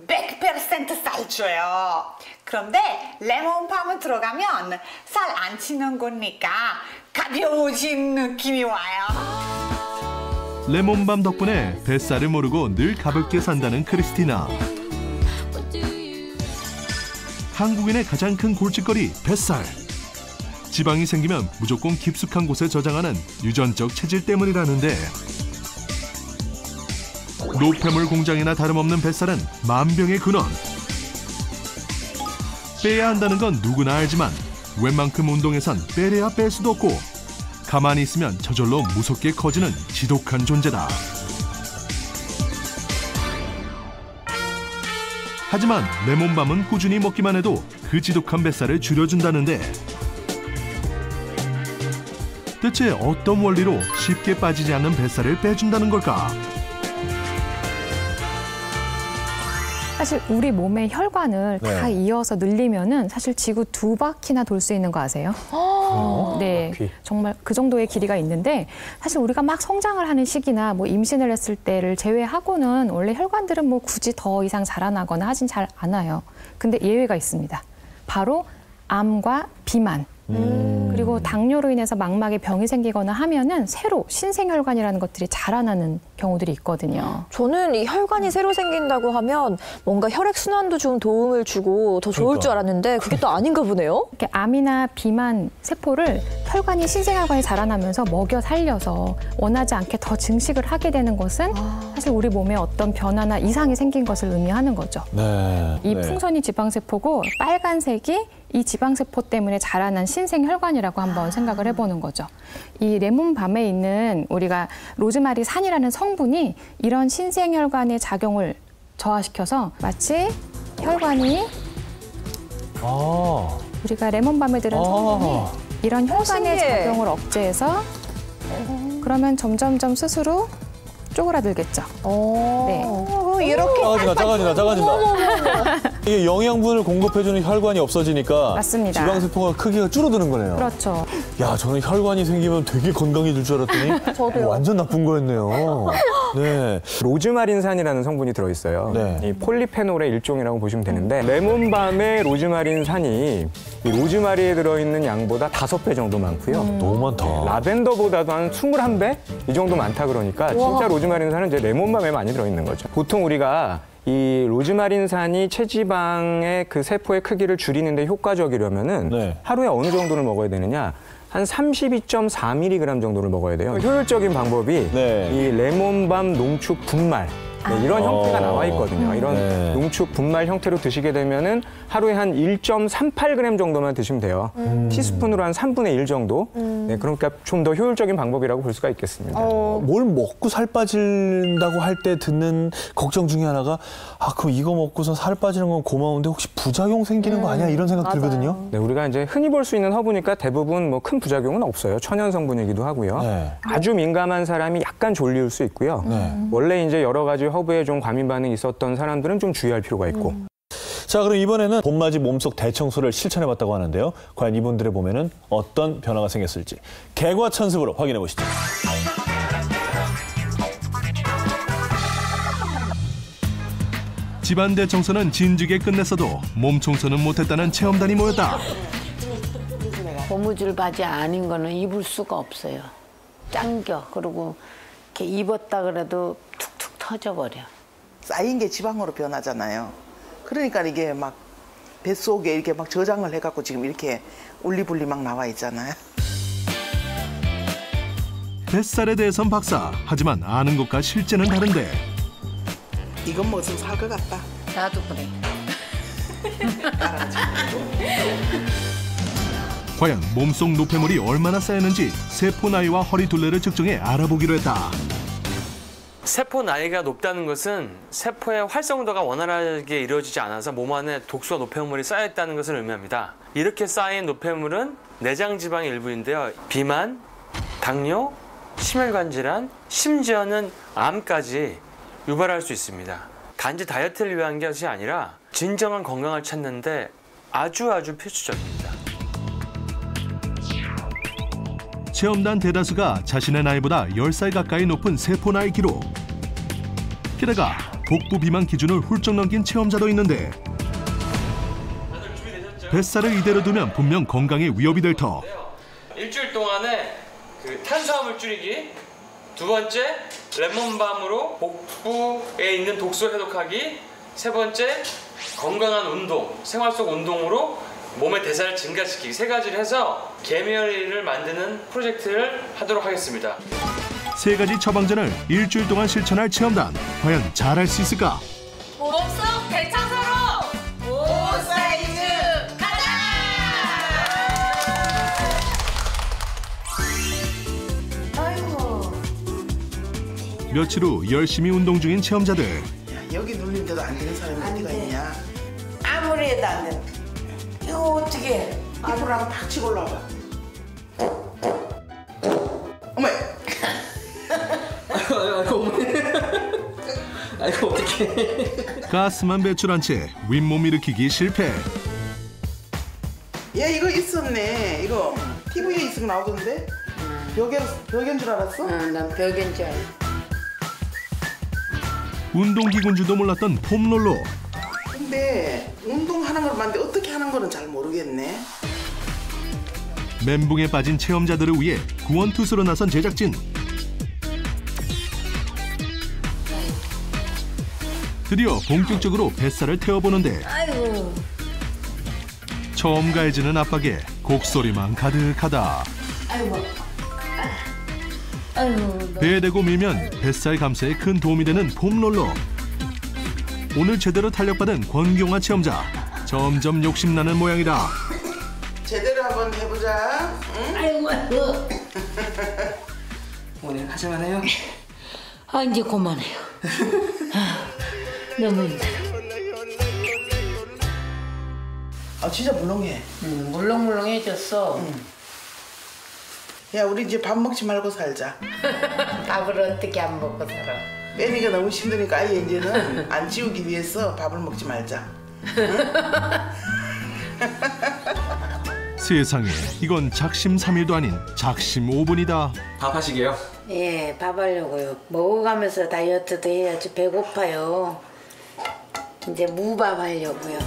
S5: 100% 살쪄요. 그런데 레몬밤을 들어가면 살 안 찌는 거니까 가벼워진 느낌이 와요.
S4: 레몬밤 덕분에 뱃살을 모르고 늘 가볍게 산다는 크리스티나. 한국인의 가장 큰 골칫거리 뱃살. 지방이 생기면 무조건 깊숙한 곳에 저장하는 유전적 체질 때문이라는데, 노폐물 공장이나 다름없는 뱃살은 만병의 근원. 빼야 한다는 건 누구나 알지만 웬만큼 운동에선 빼려야 뺄 수도 없고 가만히 있으면 저절로 무섭게 커지는 지독한 존재다. 하지만 레몬밤은 꾸준히 먹기만 해도 그 지독한 뱃살을 줄여준다는데, 대체 어떤 원리로 쉽게 빠지지 않는 뱃살을 빼준다는 걸까?
S6: 사실 우리 몸의 혈관을
S1: 네.
S6: 다 이어서 늘리면은 사실 지구 2바퀴나 돌 수 있는 거 아세요? 네, 정말 그 정도의 길이가 있는데, 사실 우리가 막 성장을 하는 시기나 뭐 임신을 했을 때를 제외하고는 원래 혈관들은 뭐 굳이 더 이상 자라나거나 하진 잘 않아요. 근데 예외가 있습니다. 바로 암과 비만. 그리고 당뇨로 인해서 망막에 병이 생기거나 하면은 새로 신생혈관이라는 것들이 자라나는 경우들이 있거든요.
S2: 저는 이 혈관이 새로 생긴다고 하면 뭔가 혈액순환도 좀 도움을 주고 더 좋을 줄 알았는데 그게 또 아닌가 보네요.
S6: 이렇게 암이나 비만 세포를 혈관이 신생혈관이 자라나면서 먹여 살려서 원하지 않게 더 증식을 하게 되는 것은 사실 우리 몸에 어떤 변화나 이상이 생긴 것을 의미하는 거죠.
S1: 네.
S6: 이 풍선이 지방세포고 빨간색이 이 지방세포 때문에 자라난 신생혈관이라고 한번 생각을 해보는 거죠. 이 레몬밤에 있는 우리가 로즈마리산이라는 성분이 이런 신생혈관의 작용을 저하시켜서 마치 혈관이 우리가 레몬밤에 들은 성분이 이런 혈관의 작용을 억제해서 그러면 점점점 스스로 쪼그라들겠죠. 네.
S2: 이렇게
S1: 작아진다. 이게 영양분을 공급해주는 혈관이 없어지니까
S6: 맞습니다.
S1: 지방세포가 크기가 줄어드는 거네요.
S6: 그렇죠.
S1: 야, 저는 혈관이 생기면 되게 건강해질 줄 알았더니
S2: 저도요.
S1: 완전 나쁜 거였네요. 네.
S3: 로즈마린산이라는 성분이 들어있어요.
S1: 네.
S3: 이 폴리페놀의 일종이라고 보시면 되는데, 레몬밤에 로즈마린산이 이 로즈마리에 들어있는 양보다 5배 정도 많고요.
S1: 너무 많다.
S3: 라벤더보다도 한 21배? 이 정도 많다 그러니까 진짜 로즈마린산은 이제 레몬밤에 많이 들어있는 거죠. 보통 우리가 이 로즈마린산이 체지방의 그 세포의 크기를 줄이는데 효과적이려면은 하루에 어느 정도를 먹어야 되느냐? 한 32.4mg 정도를 먹어야 돼요. 효율적인 방법이 이 레몬밤 농축 분말 이런 형태가 나와 있거든요. 이런 농축 분말 형태로 드시게 되면은 하루에 한 1.38g 정도만 드시면 돼요. 티스푼으로 한 3분의 1 정도. 네, 그러니까 좀 더 효율적인 방법이라고 볼 수가 있겠습니다.
S1: 뭘 먹고 살 빠진다고 할 때 듣는 걱정 중에 하나가 그럼 이거 먹고서 살 빠지는 건 고마운데 혹시 부작용 생기는 거 아니야? 이런 생각 들거든요.
S3: 네, 우리가 이제 흔히 볼 수 있는 허브니까 대부분 뭐 큰 부작용은 없어요. 천연 성분이기도 하고요.
S1: 네.
S3: 아주 민감한 사람이 약간 졸릴 수 있고요. 원래 이제 여러 가지 허브에 좀 과민 반응이 있었던 사람들은 좀 주의할 필요가 있고.
S1: 자, 그럼 이번에는 봄맞이 몸속 대청소를 실천해봤다고 하는데요. 과연 이분들의 몸에는 어떤 변화가 생겼을지 개과천선으로 확인해 보시죠.
S4: 집안 대청소는 진즉에 끝냈어도 몸 청소는 못했다는 체험단이 모였다.
S14: 고무줄 바지 아닌 거는 입을 수가 없어요. 짱겨. 그리고 이렇게 입었다 그래도 툭툭 터져버려.
S15: 쌓인 게 지방으로 변하잖아요. 그러니까 이게 막 뱃속에 이렇게 막 저장을 해갖고 지금 이렇게 울리불리 막 나와 있잖아요.
S4: 뱃살에 대해선 박사. 하지만 아는 것과 실제는 다른데.
S15: 이건 무슨 살 것 같다.
S14: 나도 그래.
S4: 과연 몸속 노폐물이 얼마나 쌓였는지 세포 나이와 허리 둘레를 측정해 알아보기로 했다.
S8: 세포 나이가 높다는 것은 세포의 활성도가 원활하게 이루어지지 않아서 몸 안에 독소와 노폐물이 쌓여있다는 것을 의미합니다. 이렇게 쌓인 노폐물은 내장 지방의 일부인데요. 비만, 당뇨, 심혈관 질환, 심지어는 암까지 유발할 수 있습니다. 단지 다이어트를 위한 것이 아니라 진정한 건강을 찾는데 아주 필수적입니다.
S4: 체험단 대다수가 자신의 나이보다 10살 가까이 높은 세포 나이 기록. 게다가 복부 비만 기준을 훌쩍 넘긴 체험자도 있는데 뱃살을 이대로 두면 분명 건강에 위협이 될 터.
S8: 일주일 동안에 탄수화물 줄이기, 두 번째 레몬밤으로 복부에 있는 독소 해독하기, 세 번째 건강한 운동, 생활 속 운동으로 몸의 대사를 증가시키기, 세 가지를 해서 개미어리를 만드는 프로젝트를 하도록 하겠습니다.
S4: 세 가지 처방전을 일주일 동안 실천할 체험단. 과연 잘할 수 있을까?
S2: 몸속 대청소로 오 사이즈 가자!
S15: 아이고.
S4: 며칠 후 열심히 운동 중인 체험자들.
S15: 야, 여기 눌린데도 안 되는 사람이 어디가 있냐?
S14: 아무리 해도 안 돼. 이거 어떻게?
S15: 이불하고 탁 치고 올라와봐. 어머.
S13: 아이고 어떡해.
S4: 가스만 배출한 채 윗몸 일으키기 실패.
S15: 야, 이거 있었네. 이거 TV에 있으면 나오던데? 벽엔 줄 알았어?
S14: 응, 난 벽인 줄 알았어.
S4: 운동기구인 줄도 몰랐던 폼롤러.
S15: 근데 운동하는 걸 봤는데 어떻게 하는 거는 잘 모르겠네.
S4: 멘붕에 빠진 체험자들을 위해 구원투수로 나선 제작진. 드디어 본격적으로 뱃살을 태워보는데
S14: 아이고.
S4: 처음 가해지는 압박에 곡소리만 가득하다.
S14: 아이고. 아이고.
S4: 배에 대고 밀면 뱃살 감소에 큰 도움이 되는 폼롤러. 오늘 제대로 탄력받은 권경화 체험자. 점점 욕심나는 모양이다.
S15: 제대로 한번 해보자. 응?
S14: 아이고.
S13: 오늘 하실만 해요?
S14: 아, 이제 그만해요. 너무 힘들어.
S15: 아, 진짜 물렁해.
S14: 물렁물렁해졌어.
S15: 야, 우리 이제 밥 먹지 말고 살자.
S14: 밥을 어떻게 안 먹고 살아?
S15: 빼니가 너무 힘드니까 아예 이제는 안 치우기 위해서 밥을 먹지 말자. 응?
S4: 세상에, 이건 작심 3일도 아닌 작심 5분이다.
S13: 밥 하시게요?
S14: 예, 밥 하려고요. 먹어가면서 다이어트도 해야지. 배고파요. 이제 무밥 하려고요.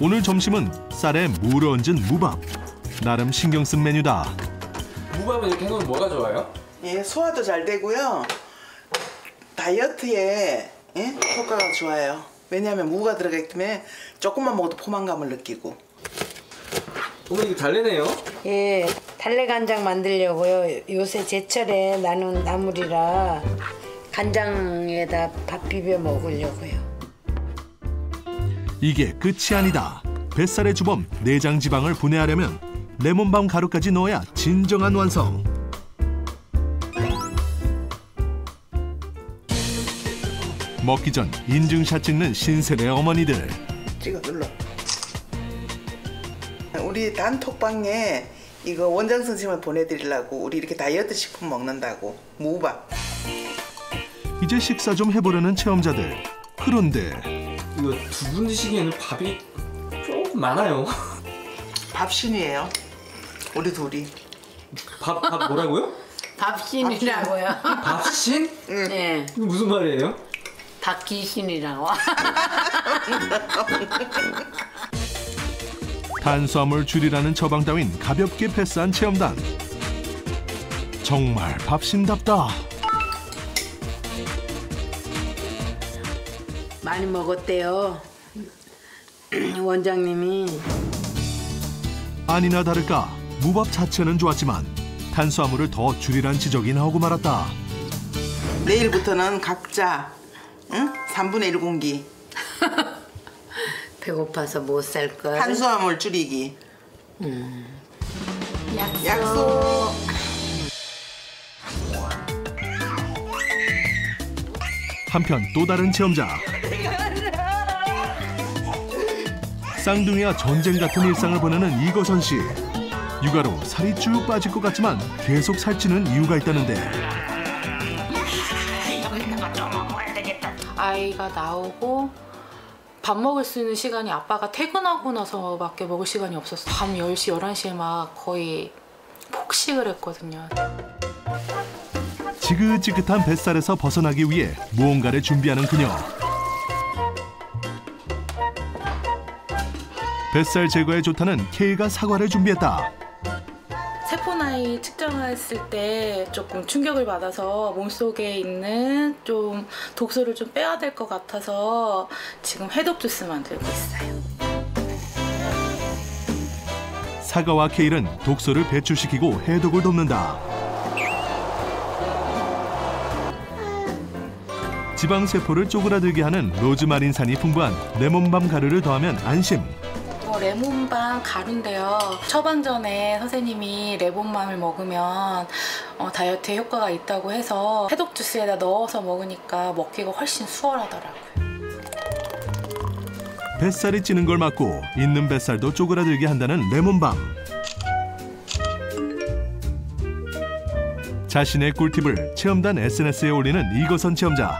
S4: 오늘 점심은 쌀에 무를 얹은 무밥. 나름 신경 쓴 메뉴다.
S13: 무밥은 이렇게 해놓으면 뭐가 좋아요?
S15: 예, 소화도 잘 되고요. 다이어트에 효과가 좋아요. 왜냐하면 무가 들어가 있기 때문에 조금만 먹어도 포만감을 느끼고.
S13: 어머니 이거 달래네요?
S14: 예, 달래간장 만들려고요. 요새 제철에 나는 나물이라 간장에다 밥 비벼 먹으려고요.
S4: 이게 끝이 아니다. 뱃살의 주범 내장 지방을 분해하려면 레몬밤 가루까지 넣어야 진정한 완성. 먹기 전 인증샷 찍는 신세대 어머니들.
S15: 찍어 눌러. 우리 단톡방에 이거 원장 선생님을 보내드리려고 우리 이렇게 다이어트 식품 먹는다고 무밥.
S4: 이제 식사 좀 해보려는 체험자들. 그런데
S13: 이거 두 분 드시기에는 밥이 조금 많아요.
S15: 밥신이에요. 우리 둘이.
S13: 밥 뭐라고요?
S14: 밥신이라고요.
S13: 밥신?
S14: 네.
S13: 이거 무슨 말이에요?
S14: 밥귀신이라고.
S4: 탄수화물 줄이라는 처방 따윈 가볍게 패스한 체험단. 정말 밥신답다.
S14: 많이 먹었대요. 원장님이.
S4: 아니나 다를까 무밥 자체는 좋았지만 탄수화물을 더 줄이란 지적이 나오고 말았다.
S15: 내일부터는 각자 3분의 1 공기.
S14: 배고파서 못 살 걸.
S15: 탄수화물 줄이기.
S14: 약속.
S4: 한편 또 다른 체험자. 쌍둥이와 전쟁 같은 일상을 보내는 이거선 씨. 육아로 살이 쭉 빠질 것 같지만 계속 살찌는 이유가 있다는데.
S16: 아이가 나오고 밥 먹을 수 있는 시간이 아빠가 퇴근하고 나서밖에 먹을 시간이 없었어요. 밤 10시, 11시에 막 거의 폭식을 했거든요.
S4: 지긋지긋한 뱃살에서 벗어나기 위해 무언가를 준비하는 그녀. 뱃살 제거에 좋다는 K가 사과를 준비했다.
S16: 세포 나이 측정했을 때 조금 충격을 받아서 몸속에 있는 좀 독소를 좀 빼야 될 것 같아서 지금 해독 주스 만들고 있어요.
S4: 사과와 케일은 독소를 배출시키고 해독을 돕는다. 지방세포를 쪼그라들게 하는 로즈마린산이 풍부한 레몬밤 가루를 더하면 안심.
S16: 레몬밤 가루인데요. 처방 전에 선생님이 레몬밤을 먹으면 다이어트에 효과가 있다고 해서 해독 주스에다 넣어서 먹으니까 먹기가 훨씬 수월하더라고요.
S4: 뱃살이 찌는 걸 막고 있는 뱃살도 쪼그라들게 한다는 레몬밤. 자신의 꿀팁을 체험단 SNS에 올리는 이거선 체험자.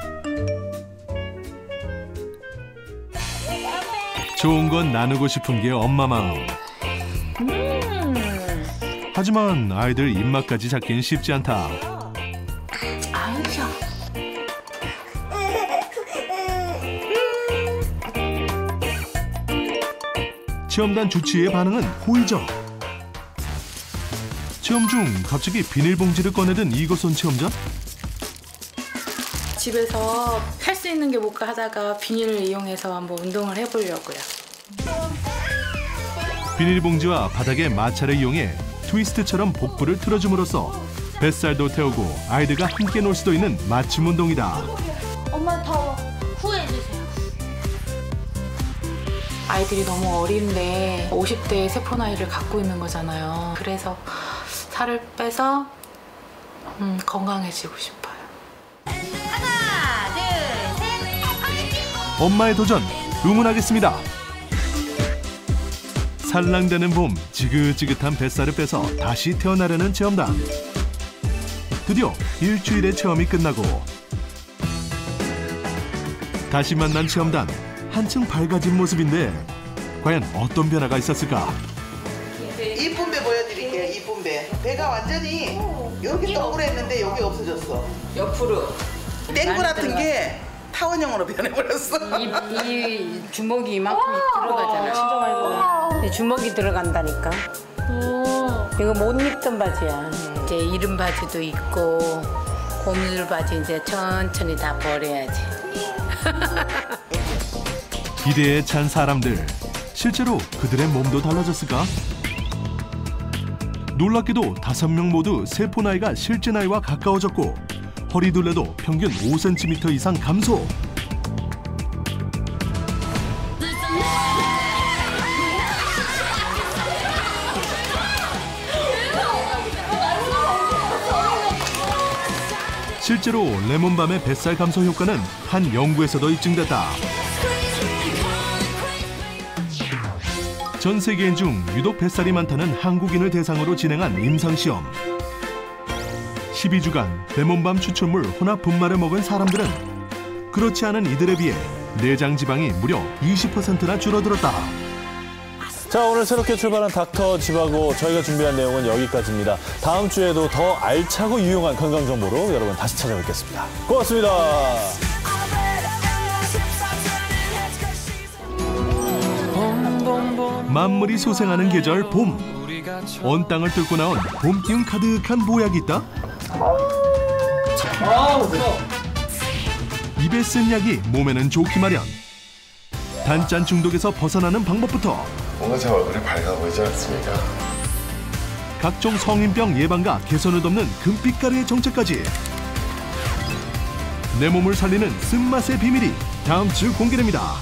S4: 좋은 건 나누고 싶은 게 엄마 마음. 하지만 아이들 입맛까지 잡긴 쉽지 않다. 체험단 주치의 반응은 호의적. 체험 중 갑자기 비닐봉지를 꺼내든 이거선 체험자?
S16: 집에서 할 수 있는 게 뭘까 하다가 비닐을 이용해서 한번 운동을 해보려고요.
S4: 비닐봉지와 바닥의 마찰을 이용해 트위스트처럼 복부를 틀어줌으로써 뱃살도 태우고 아이들과 함께 놀 수도 있는 맞춤 운동이다.
S16: 엄마 더 후회해주세요. 아이들이 너무 어린데 50대의 세포 나이를 갖고 있는 거잖아요. 그래서 살을 빼서 건강해지고 싶어요.
S4: 엄마의 도전 응원하겠습니다. 살랑대는 봄, 지긋지긋한 뱃살을 빼서 다시 태어나려는 체험단. 드디어 일주일의 체험이 끝나고 다시 만난 체험단. 한층 밝아진 모습인데 과연 어떤 변화가 있었을까?
S15: 이쁜 배 보여드릴게요. 이쁜 배. 배가 완전히 이렇게 동그랬는데 여기 없어졌어.
S14: 옆으로.
S15: 땡구 같은 게 타원형으로 변해버렸어.
S14: 이 주먹이 이만큼 들어가잖아.
S16: 진짜 많이 들어가.
S14: 주먹이 들어간다니까. 이거 못 입던 바지야. 이제 이른 바지도 있고 고무줄 바지 이제 천천히 다 버려야지.
S4: 기대에 찬 사람들. 실제로 그들의 몸도 달라졌을까? 놀랍게도 5명 모두 세포 나이가 실제 나이와 가까워졌고 허리둘레도 평균 5cm 이상 감소. 실제로 레몬밤의 뱃살 감소 효과는 한 연구에서도 입증됐다. 전 세계인 중 유독 뱃살이 많다는 한국인을 대상으로 진행한 임상시험. 12주간 레몬밤 추출물 혼합 분말을 먹은 사람들은 그렇지 않은 이들에 비해 내장 지방이 무려 20%나 줄어들었다.
S1: 자, 오늘 새롭게 출발한 닥터 집하고 저희가 준비한 내용은 여기까지입니다. 다음 주에도 더 알차고 유용한 건강 정보로 여러분 다시 찾아뵙겠습니다. 고맙습니다.
S4: 만물이 소생하는 계절 봄. 온 땅을 뚫고 나온 봄 기운 가득한 보약이 있다. 입에 쓴 약이 몸에는 좋기 마련. 단짠 중독에서 벗어나는 방법부터
S17: 뭔가 제 얼굴이 밝아 보이지 않습니까?
S4: 각종 성인병 예방과 개선을 돕는 금빛가루의 정체까지. 내 몸을 살리는 쓴맛의 비밀이 다음 주 공개됩니다.